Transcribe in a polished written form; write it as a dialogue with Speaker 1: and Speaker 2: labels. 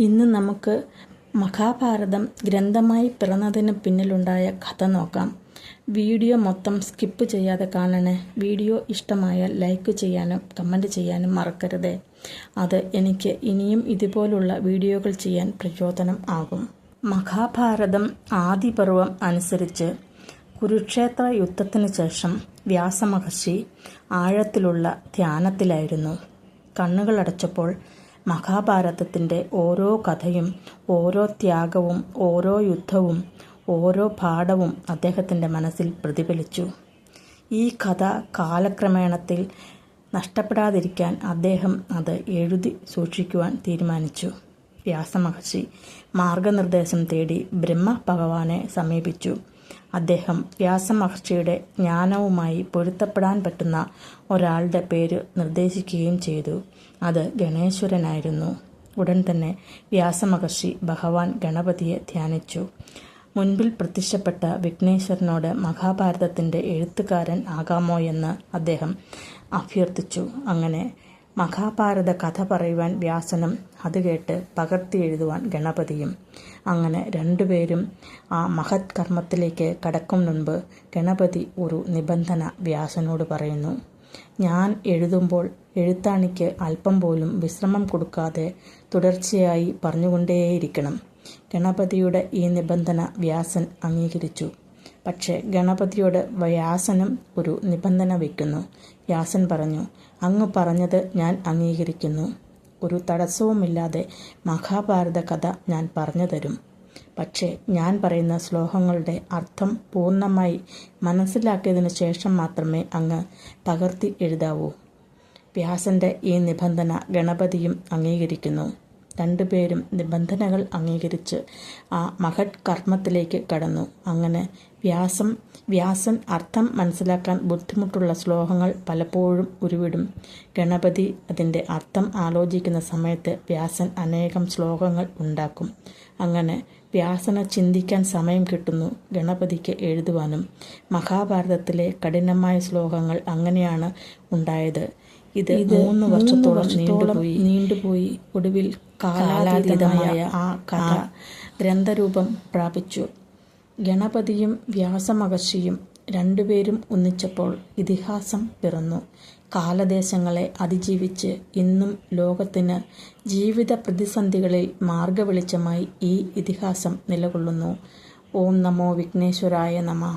Speaker 1: ഇന്ന് നമുക്ക് മഹാഭാരതം ഗ്രന്ഥമായി പിറന്നതിന് പിന്നിലുണ്ടായ കഥ നോക്കാം. വീഡിയോ മൊത്തം സ്കിപ്പ് ചെയ്യാതെ കാണണേ. വീഡിയോ ഇഷ്ടമായാൽ ലൈക്ക് ചെയ്യാനും കമൻറ്റ് ചെയ്യാനും മറക്കരുതേ. അത് എനിക്ക് ഇനിയും ഇതുപോലുള്ള വീഡിയോകൾ ചെയ്യാൻ പ്രചോദനം ആകും. മഹാഭാരതം ആദിപർവം അനുസരിച്ച് കുരുക്ഷേത്ര യുദ്ധത്തിന് ശേഷം വ്യാസമഹർഷി ആഴത്തിലുള്ള ധ്യാനത്തിലായിരുന്നു. കണ്ണുകളടച്ചപ്പോൾ മഹാഭാരതത്തിൻ്റെ ഓരോ കഥയും, ഓരോ ത്യാഗവും, ഓരോ യുദ്ധവും, ഓരോ പാഠവും അദ്ദേഹത്തിൻ്റെ മനസ്സിൽ പ്രതിഫലിച്ചു. ഈ കഥ കാലക്രമേണത്തിൽ നഷ്ടപ്പെടാതിരിക്കാൻ അദ്ദേഹം അത് എഴുതി സൂക്ഷിക്കുവാൻ തീരുമാനിച്ചു. വ്യാസമഹർഷി മാർഗനിർദ്ദേശം തേടി ബ്രഹ്മ ഭഗവാനെ സമീപിച്ചു. അദ്ദേഹം വ്യാസമഹർഷിയുടെ ജ്ഞാനവുമായി പൊരുത്തപ്പെടാൻ പറ്റുന്ന ഒരാളുടെ പേര് നിർദ്ദേശിക്കുകയും ചെയ്തു. അത് ഗണേശ്വരനായിരുന്നു. ഉടൻ തന്നെ വ്യാസമഹർഷി ഭഗവാൻ ഗണപതിയെ ധ്യാനിച്ചു. മുൻപിൽ പ്രത്യക്ഷപ്പെട്ട വിഘ്നേശ്വരനോട് മഹാഭാരതത്തിൻ്റെ എഴുത്തുകാരൻ ആകാമോ എന്ന് അദ്ദേഹം അഭ്യർത്ഥിച്ചു. അങ്ങനെ മഹാഭാരത കഥ പറയുവാൻ വ്യാസനും അത് കേട്ട് പകർത്തി എഴുതുവാൻ ഗണപതിയും. അങ്ങനെ രണ്ടുപേരും ആ മഹത് കർമ്മത്തിലേക്ക് കടക്കും മുൻപ് ഗണപതി ഒരു നിബന്ധന വ്യാസനോട് പറയുന്നു. ഞാൻ എഴുതുമ്പോൾ എഴുത്താണിക്ക് അല്പം പോലും വിശ്രമം കൊടുക്കാതെ തുടർച്ചയായി പറഞ്ഞുകൊണ്ടേയിരിക്കണം. ഗണപതിയുടെ ഈ നിബന്ധന വ്യാസൻ അംഗീകരിച്ചു. പക്ഷേ ഗണപതിയോട് വ്യാസനും ഒരു നിബന്ധന വയ്ക്കുന്നു. വ്യാസൻ പറഞ്ഞു, അങ്ങ് പറഞ്ഞത് ഞാൻ അംഗീകരിക്കുന്നു. ഒരു തടസ്സവുമില്ലാതെ മഹാഭാരത കഥ ഞാൻ പറഞ്ഞു തരും. പക്ഷേ ഞാൻ പറയുന്ന ശ്ലോകങ്ങളുടെ അർത്ഥം പൂർണ്ണമായി മനസ്സിലാക്കിയതിനു ശേഷം മാത്രമേ അങ്ങ് പകർത്തി എഴുതാവൂ. വ്യാസൻ്റെ ഈ നിബന്ധന ഗണപതിയും അംഗീകരിക്കുന്നു. രണ്ടുപേരും നിബന്ധനകൾ അംഗീകരിച്ച് ആ മഹത് കർമ്മത്തിലേക്ക് കടന്നു. അങ്ങനെ വ്യാസൻ അർത്ഥം മനസ്സിലാക്കാൻ ബുദ്ധിമുട്ടുള്ള ശ്ലോകങ്ങൾ പലപ്പോഴും ഉരുവിടും. ഗണപതി അതിൻ്റെ അർത്ഥം ആലോചിക്കുന്ന സമയത്ത് വ്യാസൻ അനേകം ശ്ലോകങ്ങൾ ഉണ്ടാക്കും. അങ്ങനെ വ്യാസന് ചിന്തിക്കാൻ സമയം കിട്ടുന്നു, ഗണപതിക്ക് എഴുതുവാനും. മഹാഭാരതത്തിലെ കഠിനമായ ശ്ലോകങ്ങൾ അങ്ങനെയാണ് ഉണ്ടായത്. ഇത് 3 വർഷത്തോളം നീണ്ടുപോയി. ഒടുവിൽ കാലാതീതമായ ആ കഥ ഗ്രന്ഥരൂപം പ്രാപിച്ചു. ഗണപതിയും വ്യാസമഹർഷിയും രണ്ടുപേരും ഒന്നിച്ചപ്പോൾ ഇതിഹാസം പിറന്നു. കാലദേശങ്ങളെ അതിജീവിച്ച് ഇന്നും ലോകത്തിന് ജീവിത പ്രതിസന്ധികളിൽ മാർഗവെളിച്ചമായി ഈ ഇതിഹാസം നിലകൊള്ളുന്നു. ഓം നമോ വിഘ്നേശ്വരായ നമഃ.